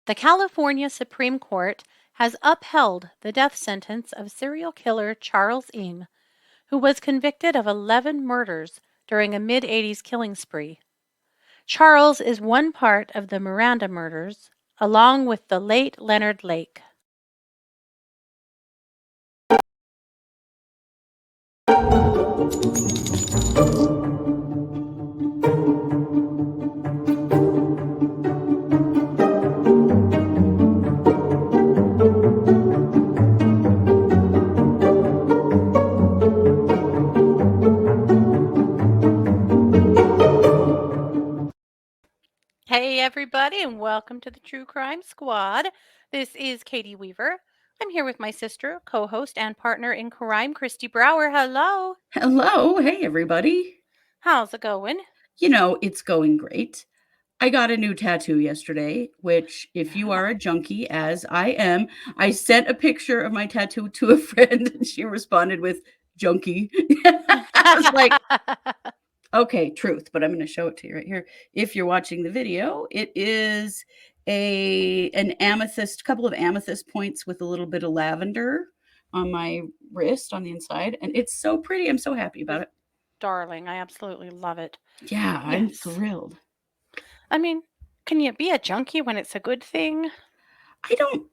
The California Supreme Court has upheld the death sentence of serial killer Charles Ng, who was convicted of 11 murders during a mid-'80s killing spree. Charles is one part of the Miranda Murders, along with the late Leonard Lake. Hey everybody, and welcome to the True Crime Squad. This is Katie Weaver. I'm here with my sister, co-host, and partner in crime, Kristi Brower. Hello. Hello. Hey, everybody. How's it going? It's going great. I got a new tattoo yesterday, which, if you are a junkie, as I am, I sent a picture of my tattoo to a friend and she responded with junkie. I was like, okay, truth, but I'm going to show it to you right here. If you're watching the video, it is an amethyst, couple of amethyst points with a little bit of lavender on my wrist on the inside. And it's so pretty. I'm so happy about it. Darling, I absolutely love it. Yeah, I'm thrilled. I mean, can you be a junkie when it's a good thing? I own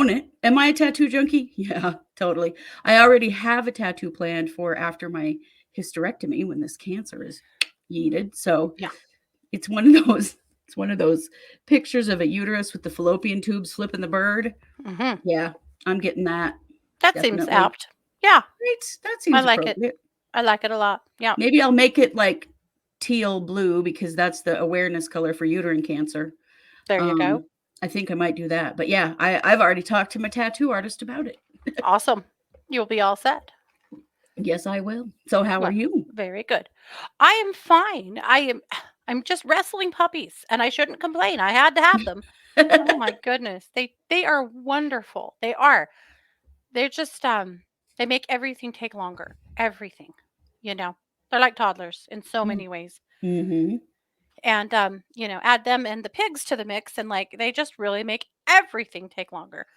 it. Am I a tattoo junkie? Yeah, totally. I already have a tattoo planned for after my hysterectomy when this cancer is yeeted. So yeah, it's one of those pictures of a uterus with the fallopian tubes flipping the bird. Mm-hmm. Yeah, I'm getting that. That definitely seems apt. Yeah. Right. That seems appropriate. It. I like it a lot. Yeah. Maybe I'll make it like teal blue because that's the awareness color for uterine cancer. There you go. I think I might do that. But yeah, I've already talked to my tattoo artist about it. Awesome. You'll be all set. Yes, I will. So how are you? Very good. I am fine. I'm just wrestling puppies and I shouldn't complain. I had to have them. Oh my goodness. They are wonderful. They are. They're just they make everything take longer. Everything. They're like toddlers in so many ways. Mm-hmm. And add them and the pigs to the mix and they just really make everything take longer.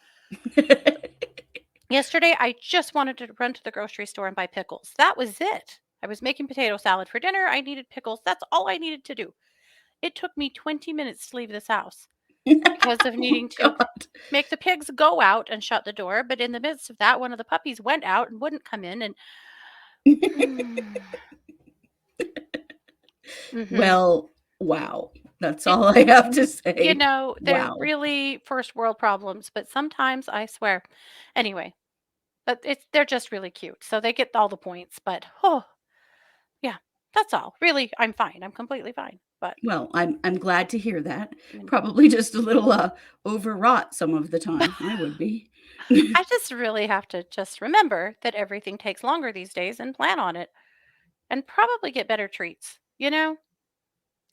Yesterday I just wanted to run to the grocery store and buy pickles. That was it. I was making potato salad for dinner. I needed pickles. That's all I needed to do. It took me 20 minutes to leave this house because of needing to make the pigs go out and shut the door. But in the midst of that, one of the puppies went out and wouldn't come in. And Well, wow. That's all I have to say. They're really first world problems, but sometimes I swear. Anyway, but they're just really cute. So they get all the points, but yeah, that's all. Really, I'm fine. I'm completely fine. But well, I'm glad to hear that. Probably just a little overwrought some of the time. I would be. I just really have to just remember that everything takes longer these days and plan on it. And probably get better treats.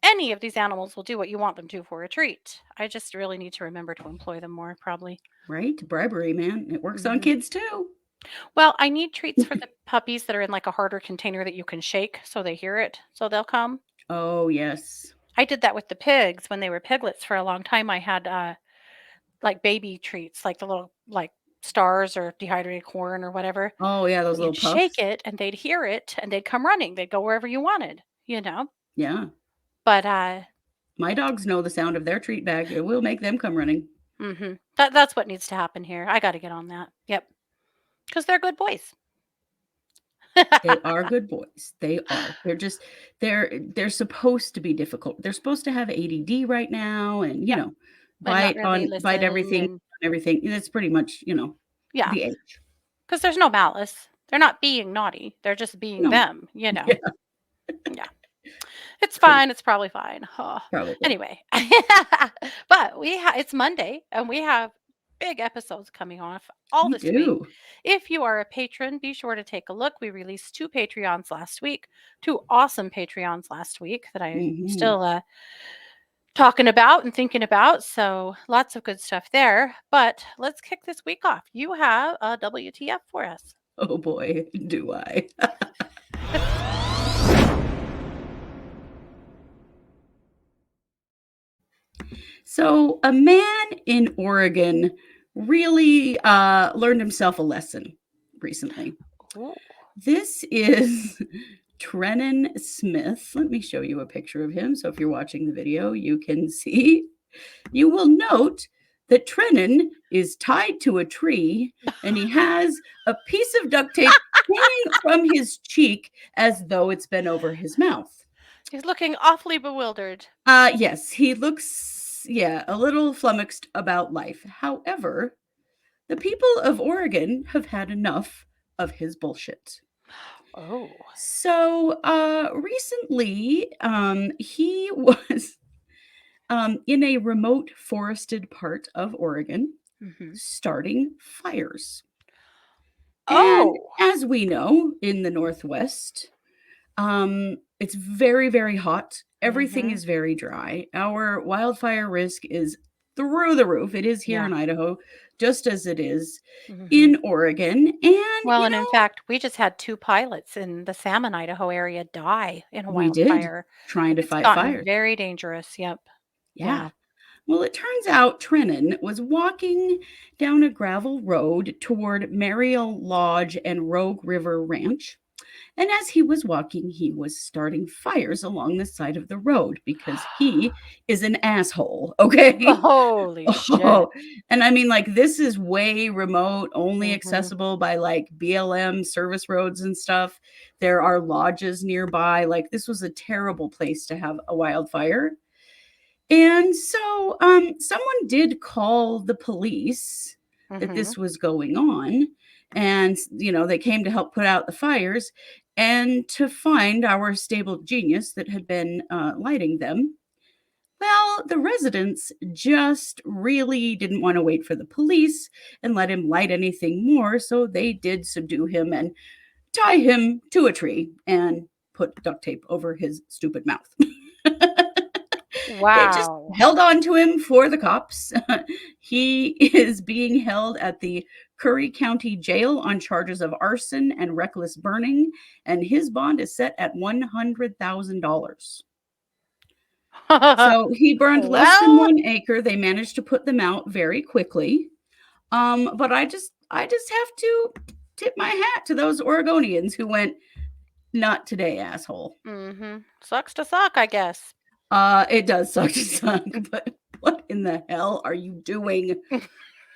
Any of these animals will do what you want them to for a treat. I just really need to remember to employ them more, probably. Right? Bribery, man. It works on kids too. Well, I need treats for the puppies that are in like a harder container that you can shake so they hear it, so they'll come. Oh, yes. I did that with the pigs when they were piglets for a long time. I had like baby treats, like the little stars or dehydrated corn or whatever. Oh, yeah, those little puffs. Shake it and they'd hear it and they'd come running. They'd go wherever you wanted, Yeah. But my dogs know the sound of their treat bag. It will make them come running. Mm-hmm. That's what needs to happen here. I got to get on that. Yep. Because they're good boys. They are good boys. They are. They're supposed to be difficult. They're supposed to have ADD right now, and bite everything. That's pretty much yeah. The age. Because there's no malice. They're not being naughty. They're just being them. Yeah. It's fine. It's probably fine. Probably. Anyway, but it's Monday and we have big episodes coming off all this week. If you are a patron, be sure to take a look. We released 2 Patreons last week, 2 awesome Patreons last week that I'm still talking about and thinking about. So lots of good stuff there. But let's kick this week off. You have a WTF for us. Oh boy, do I. So, a man in Oregon really learned himself a lesson recently. Ooh. This is Trennan Smith. Let me show you a picture of him. So, if you're watching the video, you can see. You will note that Trennan is tied to a tree and he has a piece of duct tape hanging from his cheek as though it's been over his mouth. He's looking awfully bewildered. Yes, he looks, a little flummoxed about life. However, the people of Oregon have had enough of his bullshit. Oh. So, recently, he was in a remote forested part of Oregon starting fires. And Oh. as we know, in the Northwest, it's very, very hot. Everything is very dry. Our wildfire risk is through the roof. It is here Yeah. in Idaho, just as it is in Oregon. And, Well, and in fact, we just had 2 pilots in the Salmon, Idaho area die in a we did wildfire. trying to It's fight gotten fires. very dangerous. Yep. Yeah. Yeah. Well, it turns out Trennan was walking down a gravel road toward Amerie Lodge and Rogue River Ranch. And as he was walking, he was starting fires along the side of the road because he is an asshole. Okay. Holy shit. Oh, and I mean, like, this is way remote, only Mhm. accessible by like BLM service roads and stuff. There are lodges nearby. Like, this was a terrible place to have a wildfire. And so someone did call the police that this was going on. And, they came to help put out the fires and to find our stable genius that had been lighting them. Well, the residents just really didn't want to wait for the police and let him light anything more. So they did subdue him and tie him to a tree and put duct tape over his stupid mouth. They just Wow. held on to him for the cops. He is being held at the Curry County Jail on charges of arson and reckless burning, and his bond is set at $100,000. So he burned less than Well, 1 acre. They managed to put them out very quickly. But I just have to tip my hat to those Oregonians who went, "Not today, asshole." sucks to suck, I guess. It does suck to suck, but what in the hell are you doing?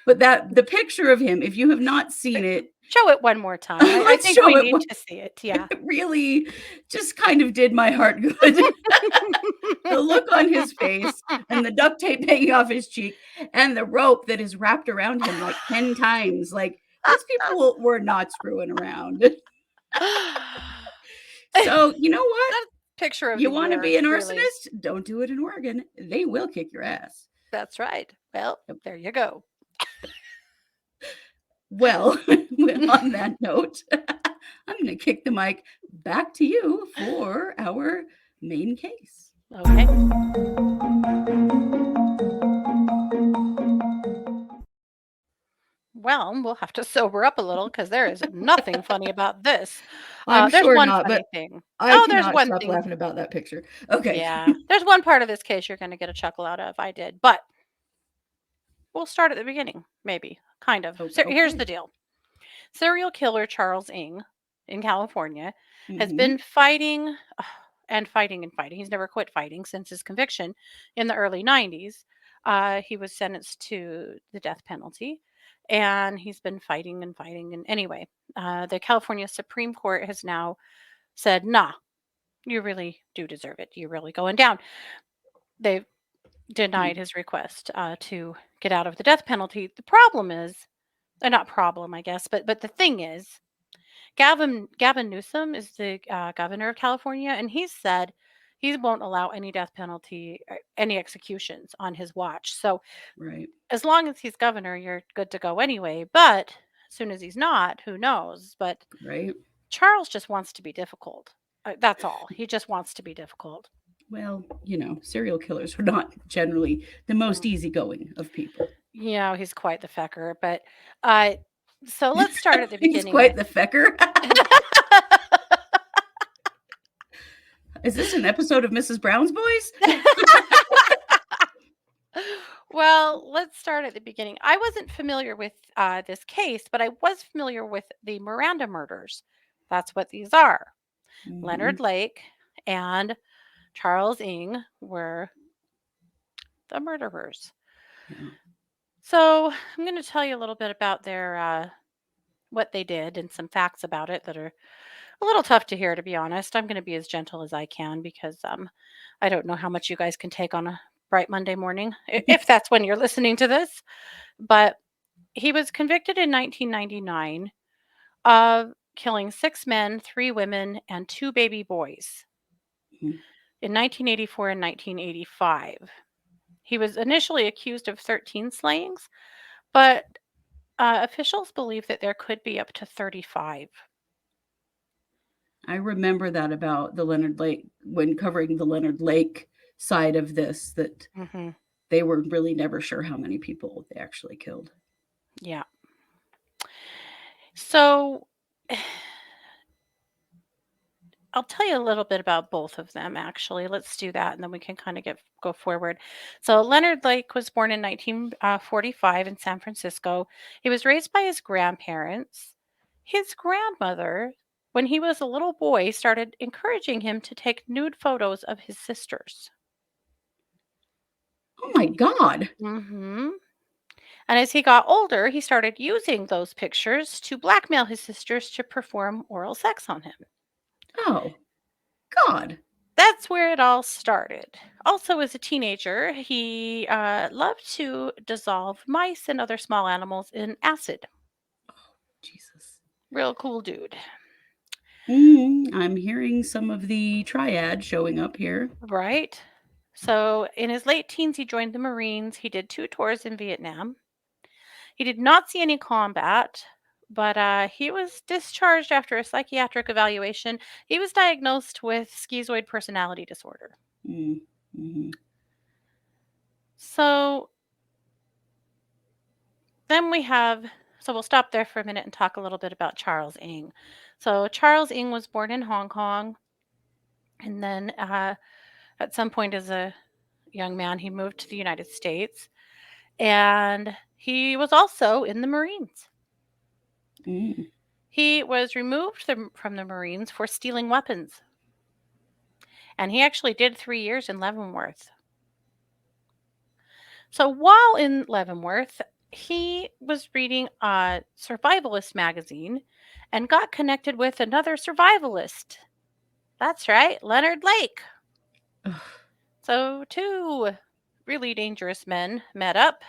But the picture of him, if you have not seen it, Show it one more time. I let's think show we it. need to see it. Yeah. It really just kind of did my heart good. The look on his face and the duct tape hanging off his cheek and the rope that is wrapped around him like 10 times. Like, these people were not screwing around. So, you know what? Picture of You the want to year, be an really. arsonist? Don't do it in Oregon. They will kick your ass. That's right. Well, there you go. Well, on that note, I'm going to kick the mic back to you for our main case. Okay. Well, we'll have to sober up a little because there is nothing funny about this. I'm There's sure one not, funny but thing. I Oh, there's cannot one stop thing. laughing about that picture. Okay. Yeah, there's one part of this case you're going to get a chuckle out of. I did, but we'll start at the beginning, maybe, kind of. So here's Okay. the deal. Serial killer Charles Ng in California has Mhm. been fighting and fighting and fighting. He's never quit fighting since his conviction in the early 90s. He was sentenced to the death penalty and he's been fighting and fighting. And anyway, the California Supreme Court has now said, nah, you really do deserve it. You're really going down. They've denied his request to get out of the death penalty. The problem is, not problem, I guess, but the thing is, Gavin Newsom is the governor of California, and he said he won't allow any death penalty, or any executions on his watch. So Right. as long as he's governor, you're good to go anyway. But as soon as he's not, who knows? But Right. Charles just wants to be difficult. That's all. He just wants to be difficult. Well, serial killers are not generally the most easygoing of people. He's quite the fecker. But so let's start at the He's beginning. quite the fecker. Is this an episode of Mrs. Brown's Boys? Well, let's start at the beginning. I wasn't familiar with this case, but I was familiar with the Miranda murders. That's what these are. Leonard Mhm. Lake and Charles Ng were the murderers. Yeah. So I'm going to tell you a little bit about their what they did and some facts about it that are a little tough to hear, to be honest. I'm going to be as gentle as I can because I don't know how much you guys can take on a bright Monday morning, if that's when you're listening to this. But he was convicted in 1999 of killing 6 men, 3 women, and 2 baby boys Mhm. in 1984 and 1985. He was initially accused of 13 slayings, but officials believe that there could be up to 35. I remember that about the Leonard Lake when covering the Leonard Lake side of this, that Hmm. they were really never sure how many people they actually killed. Yeah. So I'll tell you a little bit about both of them, actually. Let's do that, and then we can kind of go forward. So Leonard Lake was born in 1945 in San Francisco. He was raised by his grandparents. His grandmother, when he was a little boy, started encouraging him to take nude photos of his sisters. Oh my god! Hmm. And as he got older, he started using those pictures to blackmail his sisters to perform oral sex on him. Oh, god. That's where it all started. Also, as a teenager, he loved to dissolve mice and other small animals in acid. Jesus. Real cool dude, I'm hearing some of the triad showing up here. right? So, in his late teens, he joined the Marines. He did 2 tours in Vietnam. He did not see any combat, but he was discharged after a psychiatric evaluation. He was diagnosed with schizoid personality disorder. Mm, mhm. So, then we have so we'll stop there for a minute and talk a little bit about Charles Ng. So Charles Ng was born in Hong Kong, and then at some point as a young man, he moved to the United States, and he was also in the Marines. Mm. He was removed from the Marines for stealing weapons, and he actually did 3 years in Leavenworth. So while in Leavenworth, he was reading a survivalist magazine and got connected with another survivalist. That's right, Leonard Lake. Ugh. So, two really dangerous men met up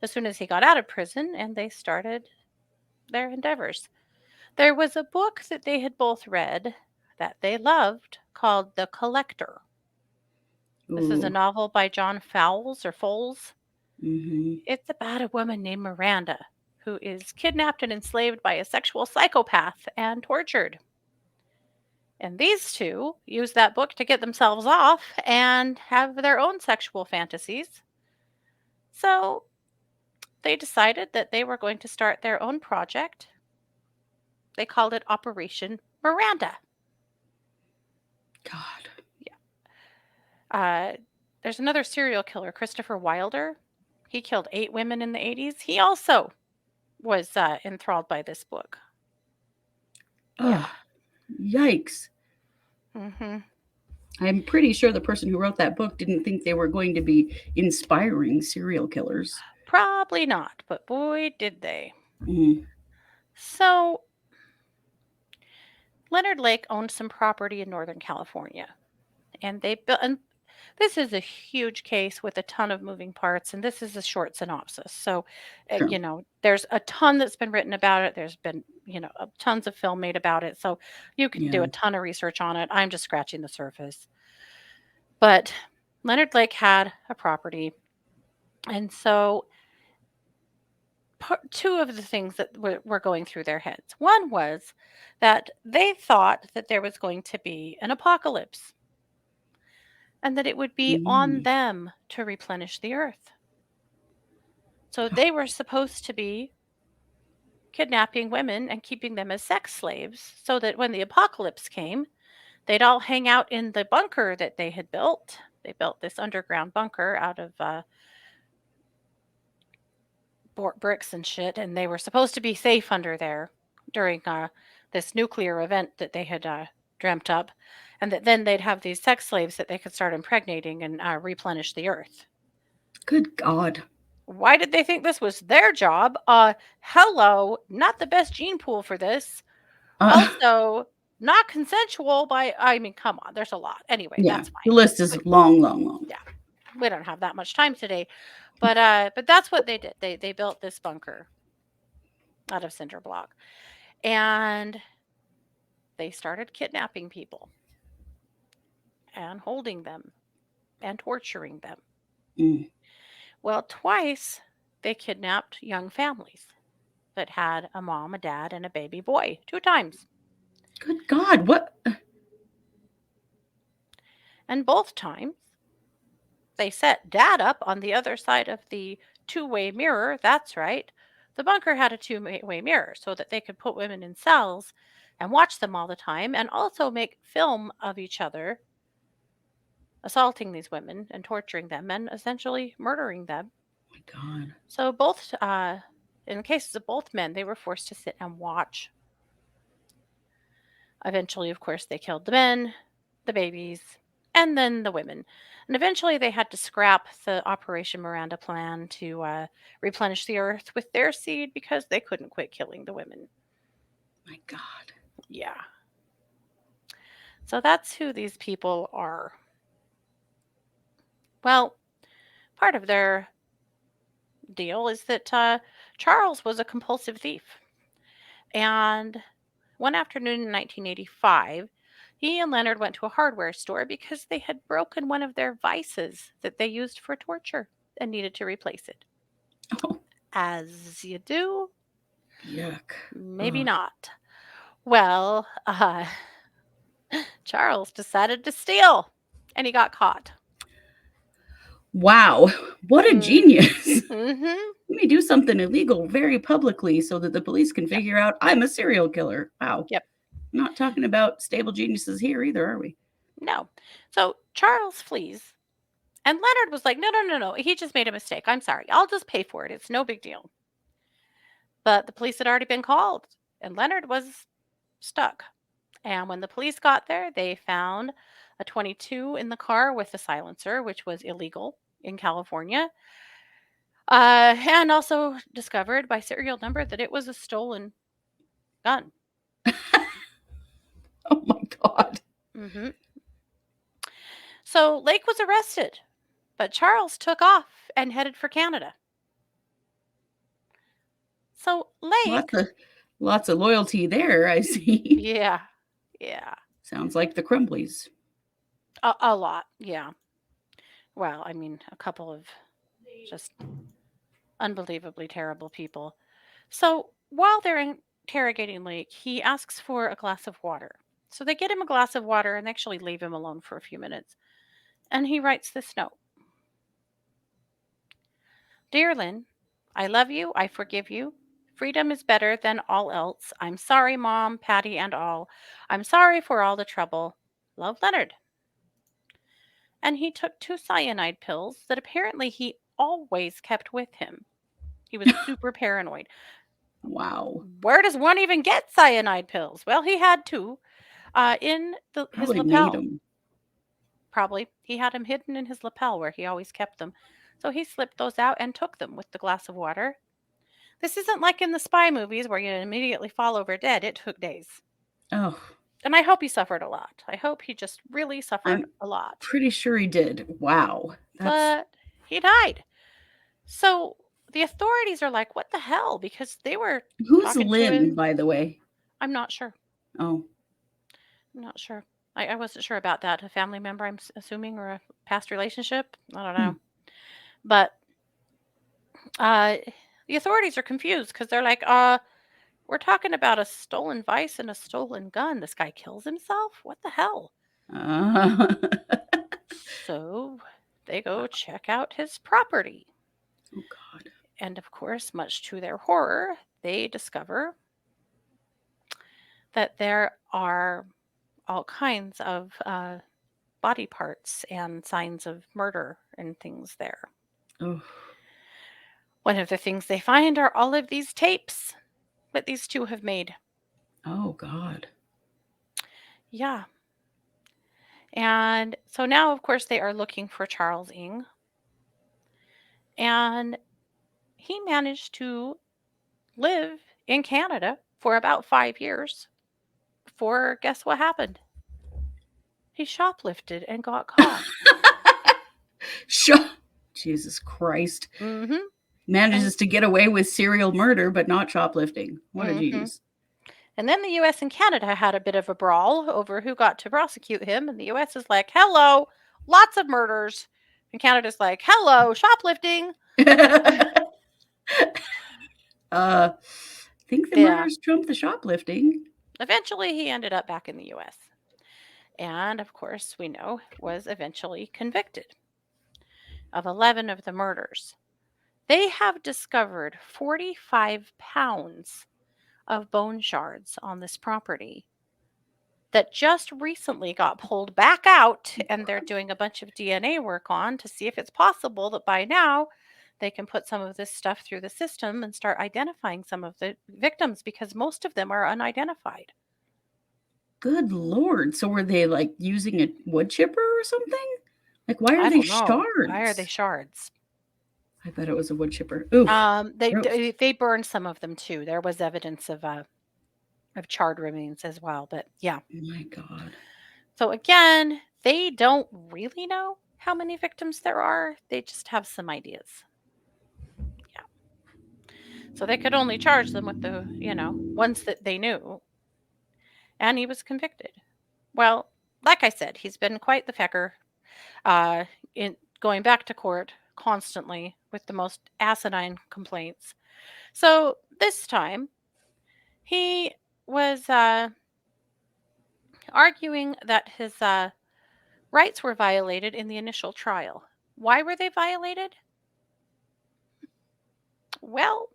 as soon as he got out of prison and they started their endeavors. There was a book that they had both read that they loved called The Collector. This is a Ooh. novel by John Fowles or Foles. Mhm. It's about a woman named Miranda who is kidnapped and enslaved by a sexual psychopath and tortured. And these two use that book to get themselves off and have their own sexual fantasies. So they decided that they were going to start their own project. They called it Operation Miranda. God. Yeah. There's another serial killer, Christopher Wilder. He killed 8 women in the 80s. He also was enthralled by this book. Yeah. Ugh. Yikes. Hmm. I'm pretty sure the person who wrote that book didn't think they were going to be inspiring serial killers. Probably not, but boy, did they. Mhm. So Leonard Lake owned some property in Northern California, and they built. And this is a huge case with a ton of moving parts, and this is a short synopsis. So, Sure. there's a ton that's been written about it. There's been, tons of film made about it. So you can do Yeah. a ton of research on it. I'm just scratching the surface. But Leonard Lake had a property, and so two of the things that were going through their heads. One was that they thought that there was going to be an apocalypse and that it would be on Mm. them to replenish the earth. So they were supposed to be kidnapping women and keeping them as sex slaves so that when the apocalypse came, they'd all hang out in the bunker that they had built. They built this underground bunker out of bricks and shit, and they were supposed to be safe under there during this nuclear event that they had dreamt up, and that then they'd have these sex slaves that they could start impregnating and replenish the earth. Good God. Why did they think this was their job? Hello, not the best gene pool for this. Also, not consensual by, I mean, come on, there's a lot. Anyway, yeah, that's the fine. list is long, long, long. Yeah, we don't have that much time today. But that's what they did. They built this bunker out of cinder block. And they started kidnapping people and holding them and torturing them. Mm. Well, twice they kidnapped young families that had a mom, a dad, and a baby boy. 2 times. Good God, what? And both times they set dad up on the other side of the two-way mirror. That's right. The bunker had a two-way mirror so that they could put women in cells and watch them all the time and also make film of each other assaulting these women and torturing them and essentially murdering them. Oh my God. So both in the cases of both men, they were forced to sit and watch. Eventually, of course, they killed the men, the babies, and then the women. And eventually, they had to scrap the Operation Miranda plan to replenish the earth with their seed because they couldn't quit killing the women. My God. Yeah. So that's who these people are. Well, part of their deal is that Charles was a compulsive thief. And one afternoon in 1985, he and Leonard went to a hardware store because they had broken one of their vices that they used for torture and needed to replace it. Oh, As you do, yuck. maybe Ugh. not. Well, Charles decided to steal and he got caught. Wow, what a genius. Mm-hmm. Let me do something illegal very publicly so that the police can Yep. figure out I'm a serial killer. Wow. Yep. I'm not talking about stable geniuses here either, are we? No. So Charles flees. And Leonard was like, no, no, no, no. He just made a mistake. I'm sorry. I'll just pay for it. It's no big deal. But the police had already been called, and Leonard was stuck. And when the police got there, they found a 22 in the car with a silencer, which was illegal in California. And also discovered by serial number that it was a stolen gun. Oh my God. Hmm. So Lake was arrested, but Charles took off and headed for Canada. So Lake, Lots of loyalty there, I see. yeah, yeah, Sounds like the Crumbleys. a lot, yeah. Well, I mean, a couple of just unbelievably terrible people. So while they're interrogating Lake, he asks for a glass of water. So they get him a glass of water and actually leave him alone for a few minutes. And he writes this note: Dear Lynn, I love you. I forgive you. Freedom is better than all else. I'm sorry, Mom, Patty, and all. I'm sorry for all the trouble. Love, Leonard. And he took 2 cyanide pills that apparently he always kept with him. He was super paranoid. Wow. Where does one even get cyanide pills? Well, he had 2 in his Probably made lapel. them. Probably. He had them hidden in his lapel where he always kept them. So he slipped those out and took them with the glass of water. This isn't like in the spy movies where you immediately fall over dead. It took days. Oh, And I hope he suffered a lot. I hope he just really suffered I'm a lot. pretty sure he did. Wow. That's But he died. So the authorities are like, what the hell? Because they were who's talking to Lynn, him. by the way? I'm not sure. Oh, I'm not sure. I wasn't sure about that. A family member, I'm assuming, or a past relationship. I don't hmm. know. But uh, the authorities are confused because they're like, we're talking about a stolen vice and a stolen gun. This guy kills himself? What the hell? Uh, So they go check out his property. oh God. And of course, much to their horror, they discover that there are all kinds of body parts and signs of murder and things there. Oh, One of the things they find are all of these tapes that these two have made. Oh, God. Yeah. And so now, of course, they are looking for Charles Ng. And he managed to live in Canada for about 5 years before, guess what happened? He shoplifted and got caught. Jesus Christ. Mm-hmm. Manages And to get away with serial murder, but not shoplifting. What a mm-hmm. genius. And then the US and Canada had a bit of a brawl over who got to prosecute him. And the US is like, hello, lots of murders. And Canada's like, hello, shoplifting. I think the Yeah. murders trump the shoplifting. Eventually, he ended up back in the US. And of course, we know was eventually convicted of 11 of the murders. They have discovered 45 pounds of bone shards on this property that just recently got pulled back out, and they're doing a bunch of DNA work on to see if it's possible that by now they can put some of this stuff through the system and start identifying some of the victims, because most of them are unidentified. Good Lord. So were they like using a wood chipper or something? Like, why are I they don't know. Why are they shards? shards? I bet it was a wood chipper. Ooh, gross. They burned some of them too. There was evidence of charred remains as well, but yeah. My God. So again, they don't really know how many victims there are. They just have some ideas. Yeah. So they could only charge them with the, ones that they knew. And he was convicted. Well, like I said, he's been quite the fecker, in going back to court constantly with the most asinine complaints. So this time, he was arguing that his rights were violated in the initial trial. Why were they violated? Well,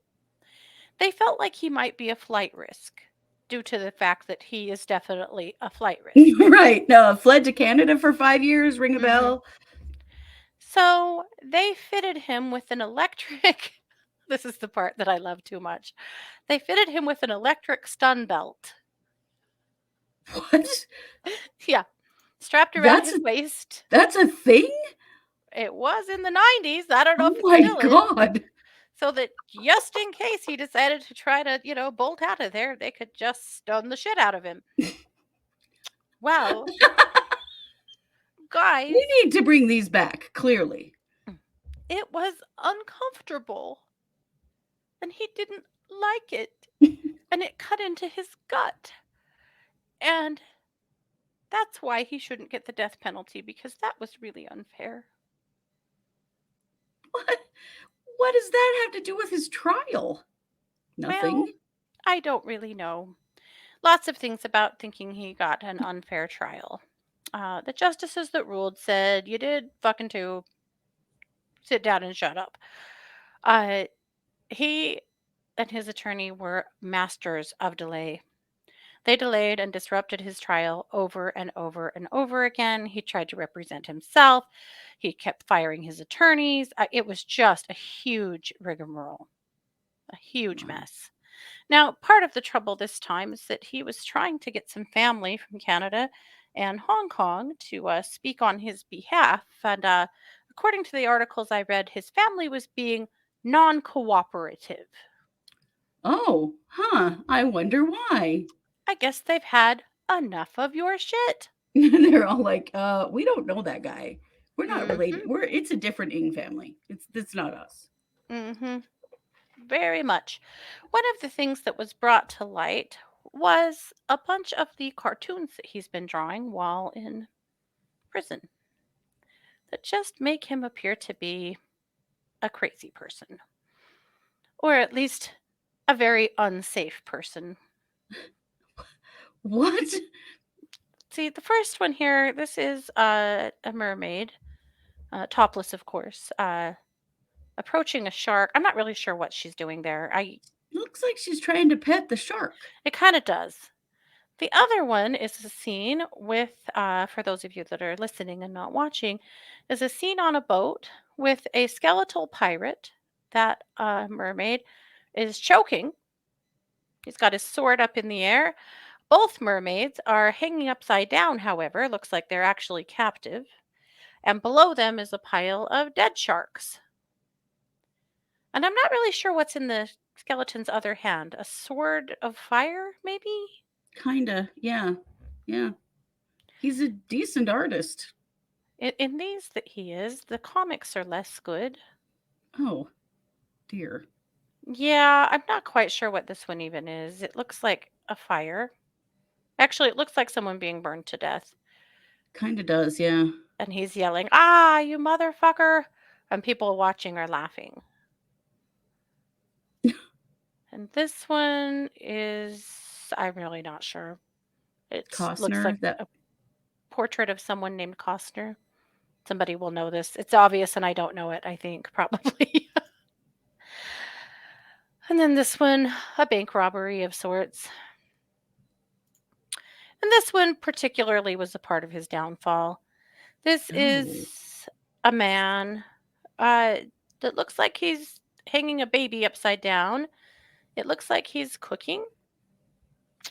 they felt like he might be a flight risk due to the fact that he is definitely a flight risk. Right. Fled to Canada for 5 years. Ring a bell. So they fitted him with an electric. This is the part that I love too much. They fitted him with an electric stun belt. What? Yeah. Strapped around his waist. That's a thing? It was in the 90s. I don't know if it still is. Oh my God. So that just in case he decided to try to, bolt out of there, they could just stun the shit out of him. Well, guys, We need to bring these back, clearly. it was uncomfortable. And he didn't like it. And it cut into his gut. And that's why he shouldn't get the death penalty, because that was really unfair. What does that have to do with his trial? Nothing. Well, I don't really know. Lots of things about thinking he got an unfair trial. The justices that ruled said, you did fucking too. Sit down and shut up. He and his attorney were masters of delay. They delayed and disrupted his trial over and over and over again. He tried to represent himself. He kept firing his attorneys. It was just a huge rigmarole, a huge mess. Now, part of the trouble this time is that he was trying to get some family from Canada and Hong Kong to speak on his behalf. And according to the articles I read, his family was being non-cooperative. Oh, I wonder why. I guess they've had enough of your shit. They're all like, we don't know that guy. We're not related. It's a different Ng family. It's not us. Very much. One of the things that was brought to light was a bunch of the cartoons that he's been drawing while in prison that just make him appear to be a crazy person, or at least a very unsafe person. What? See, the first one here, this is a mermaid, topless, of course, approaching a shark. I'm not really sure what she's doing there. Looks like she's trying to pet the shark. It kind of does. The other one is a scene with, for those of you that are listening and not watching, is a scene on a boat with a skeletal pirate that mermaid is choking. He's got his sword up in the air. Both mermaids are hanging upside down, however. Looks like they're actually captive. And below them is a pile of dead sharks. And I'm not really sure what's in the skeleton's other hand. A sword of fire, maybe? Kinda, yeah. Yeah. He's a decent artist. In these that he is, the comics are less good. Oh, dear. Yeah, I'm not quite sure what this one even is. It looks like a fire. Actually, it looks like someone being burned to death. Kinda does, yeah. And he's yelling, "Ah, you motherfucker!" And people watching are laughing. And this one is, I'm really not sure. It looks like Costner, that a portrait of someone named Costner. Somebody will know this. It's obvious, and I don't know it, I think, probably. And then this one, a bank robbery of sorts. And this one particularly was a part of his downfall. This oh, is a man uh, that looks like he's hanging a baby upside down. It looks like he's cooking.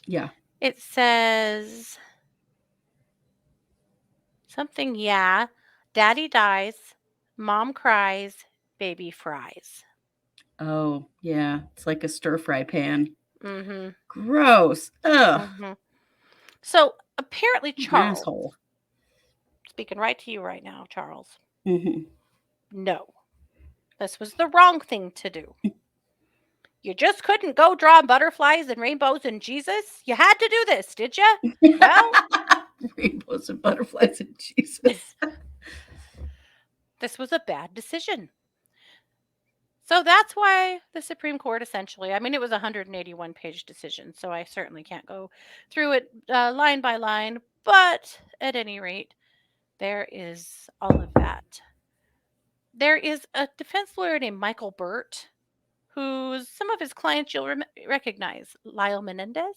yeah. It says something, yeah. Daddy dies, mom cries, baby fries. Oh, yeah, it's like a stir-fry pan. Mm-hmm. Gross. Ugh, Mm-hmm. So apparently Charles, asshole. speaking right to you right now, Charles, Mhm. no, this was the wrong thing to do. You just couldn't go draw butterflies and rainbows and Jesus? You had to do this, did you? Well, Rainbows and butterflies and Jesus. this was a bad decision. So that's why the Supreme Court essentially, I mean, it was a 181 page decision, so I certainly can't go through it line by line, but at any rate, there is all of that. There is a defense lawyer named Michael Burt, who's some of his clients you'll recognize: Lyle Menendez,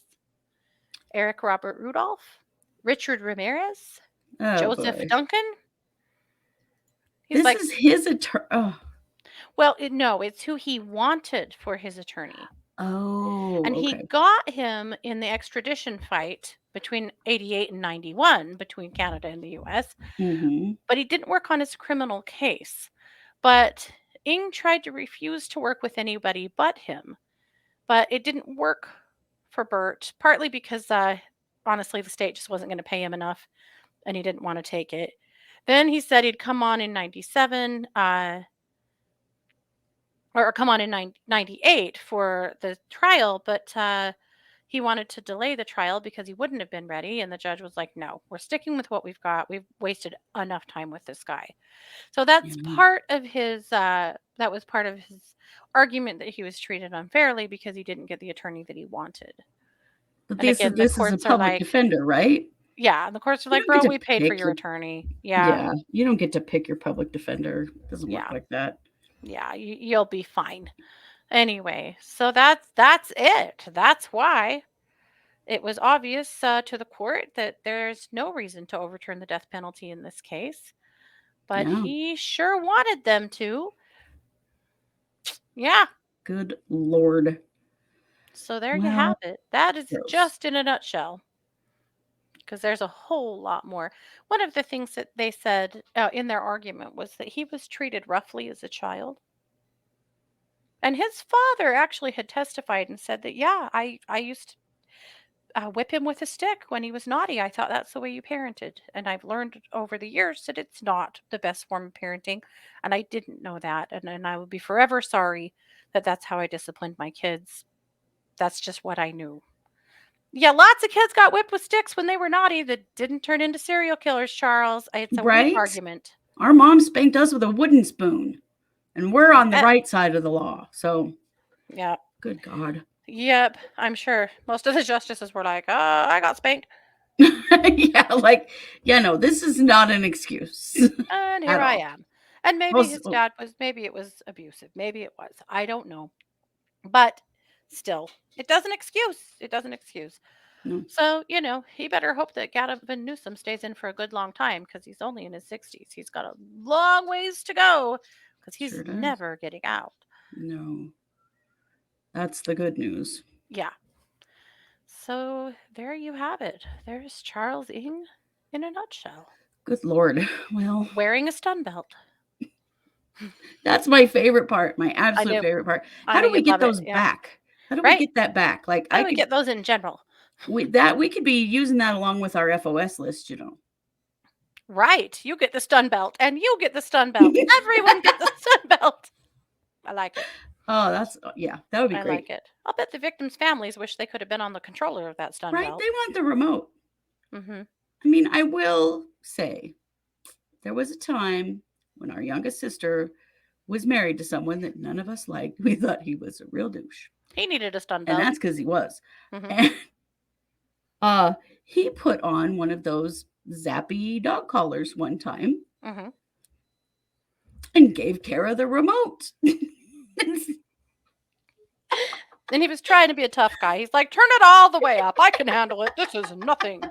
Eric Robert Rudolph, Richard Ramirez, Oh, Joseph boy. Duncan. He's This like, is his oh. well, no, it's who he wanted for his attorney. Oh, And he okay. got him in the extradition fight between 88 and 91 between Canada and the US, Mhm. but he didn't work on his criminal case. But Ing tried to refuse to work with anybody but him. But it didn't work for Bert, partly because honestly, the state just wasn't going to pay him enough and he didn't want to take it. Then he said he'd come on in 97, or come on in 98 for the trial, but he wanted to delay the trial because he wouldn't have been ready. And the judge was like, no, we're sticking with what we've got. We've wasted enough time with this guy. So that's Yeah. part of his, that was part of his argument that he was treated unfairly because he didn't get the attorney that he wanted. But And again, the this is a courts are public like, defender, right? yeah. And the courts are You like, don't get bro, to we paid for pick your your attorney. Yeah. yeah, you don't get to pick your public defender. It doesn't work Yeah. like that. Yeah. You'll be fine. Anyway, so that's it. That's why it was obvious to the court that there's no reason to overturn the death penalty in this case, but Yeah. he sure wanted them to. Yeah. Good lord. So there you Well, have it. That is gross. just in a nutshell, because there's a whole lot more. One of the things that they said in their argument was that he was treated roughly as a child. And his father actually had testified and said that, yeah, I used to whip him with a stick when he was naughty. I thought that's the way you parented. And I've learned over the years that it's not the best form of parenting. And I didn't know that. And I would be forever sorry that that's how I disciplined my kids. That's just what I knew. Yeah, lots of kids got whipped with sticks when they were naughty that didn't turn into serial killers, Charles. It's a weak Right? argument. Our mom spanked us with a wooden spoon, and we're I on the bet. right side of the law. So, Yeah. good God. Yep. I'm sure most of the justices were like, I got spanked. Yeah, like, yeah, no, this is not an excuse And here at I all. am. And maybe Most, his dad was, maybe it was abusive. Maybe it was. I don't know. But still, it doesn't excuse. It doesn't excuse. no, So, he better hope that Gavin Newsom stays in for a good long time because he's only in his 60s. He's got a long ways to go because he's sure does. never getting out. No. That's the good news. Yeah. So there you have it. There's Charles Ng in a nutshell. Good Lord. Well, Wearing a stun belt. that's my favorite part, my I absolute knew. favorite part. I How knew do we you'd get love it. those Yeah. back? How do we Right? get that back? Like How I do we could get those in general? we could be using that along with our FOS list, you know. Right. You get the stun belt and you get the stun belt. Everyone get the stun belt. I like it. Oh, that's yeah, that would be I great. like it. I'll bet the victims' families wish they could have been on the controller of that stun Right? belt. They want the remote. Mm-hmm. I mean, I will say there was a time when our youngest sister was married to someone that none of us liked. We thought he was a real douche. He needed a stun And belt. that's because he was. Mm-hmm. And he put on one of those zappy dog collars one time Mm-hmm. and gave Kara the remote. And he was trying to be a tough guy. He's like, turn it all the way up. I can handle it. This is nothing.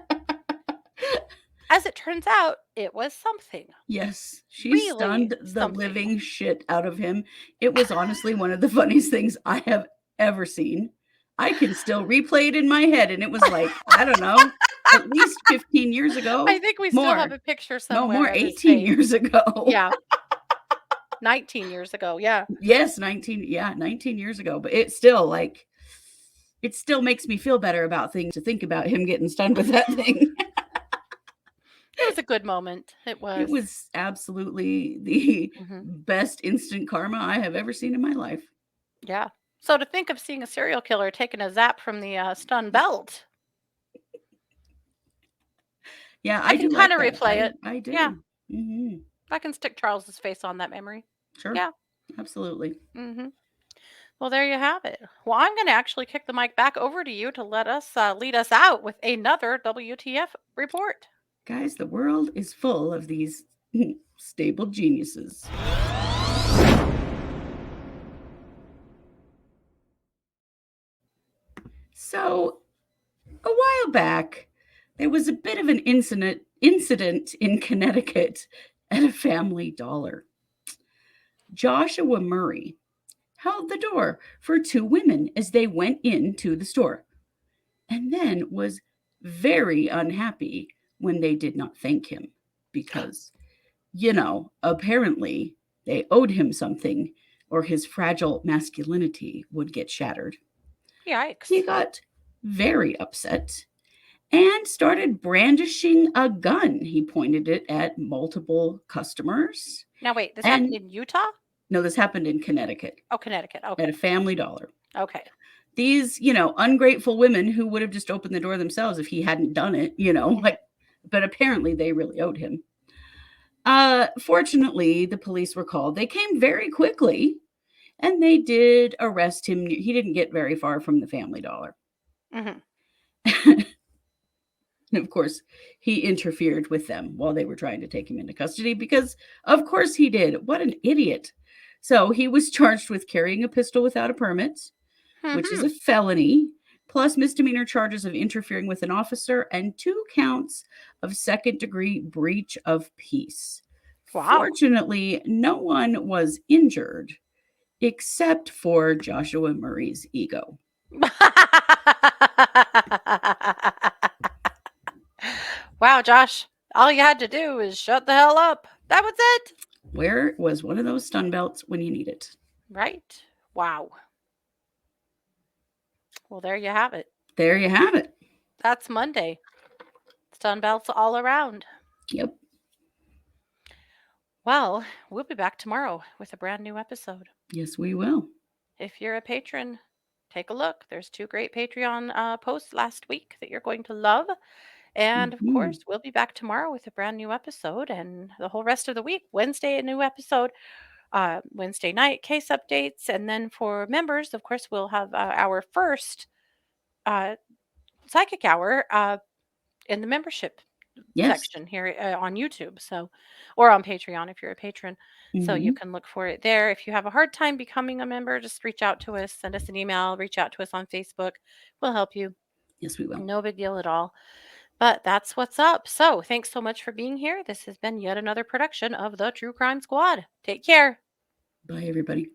As it turns out, it was something. Yes, she Really stunned the something. living shit out of him. It was honestly one of the funniest things I have ever seen. I can still replay it in my head, and it was like, I don't know, at least 15 years ago. I think we still have More. a picture No, somewhere more of his 18 face. years ago. Yeah. 19 years ago. Yeah. Yes, 19 years ago, but it still like it still makes me feel better about things to think about him getting stunned with that thing. It was a good moment. It was. It was absolutely the Mhm. best instant karma I have ever seen in my life. Yeah. So to think of seeing a serial killer taking a zap from the stun belt, Yeah, I I can do kind like of that. replay it. I Yeah. do. Mhm. I can stick Charles's face on that memory. Sure. Yeah. Absolutely. Mm-hmm. Well, there you have it. Well, I'm going to actually kick the mic back over to you to let us lead us out with another WTF report. Guys, the world is full of these stable geniuses. So, a while back, there was a bit of an incident in Connecticut at a Family Dollar. Joshua Murray held the door for two women as they went into the store, and then was very unhappy when they did not thank him because, apparently they owed him something or his fragile masculinity would get shattered. Yikes. He got very upset and started brandishing a gun. He pointed it at multiple customers. Now, wait, this And happened in Utah? no, this happened in Connecticut Oh, Connecticut. at Okay. a Family Dollar. Okay. These, ungrateful women who would have just opened the door themselves if he hadn't done it, but apparently they really owed him. Fortunately, the police were called. They came very quickly and they did arrest him. He didn't get very far from the Family Dollar. Mm-hmm. And of course, he interfered with them while they were trying to take him into custody because, of course, he did. What an idiot. So he was charged with carrying a pistol without a permit, which is a felony, plus misdemeanor charges of interfering with an officer and 2 counts of second-degree breach of peace. Wow. Fortunately, no one was injured except for Joshua Murray's ego. Wow, Josh. All you had to do is shut the hell up. That was it. Where was one of those stun belts when you need it? Right. Wow. Well, there you have it. There you have it. That's Monday. Stun belts all around. Yep. Well, we'll be back tomorrow with a brand new episode. Yes, we will. If you're a patron, take a look. There's 2 great Patreon posts last week that you're going to love. And of course, we'll be back tomorrow with a brand new episode and the whole rest of the week. Wednesday, a new episode. Wednesday night, case updates. And then for members, of course, we'll have our first psychic hour in the membership section here on YouTube. So, or on Patreon if you're a patron. So you can look for it there. If you have a hard time becoming a member, just reach out to us, send us an email, reach out to us on Facebook. We'll help you. Yes, we will. No big deal at all. But that's what's up. So thanks so much for being here. This has been yet another production of the True Crime Squad. Take care. Bye, everybody.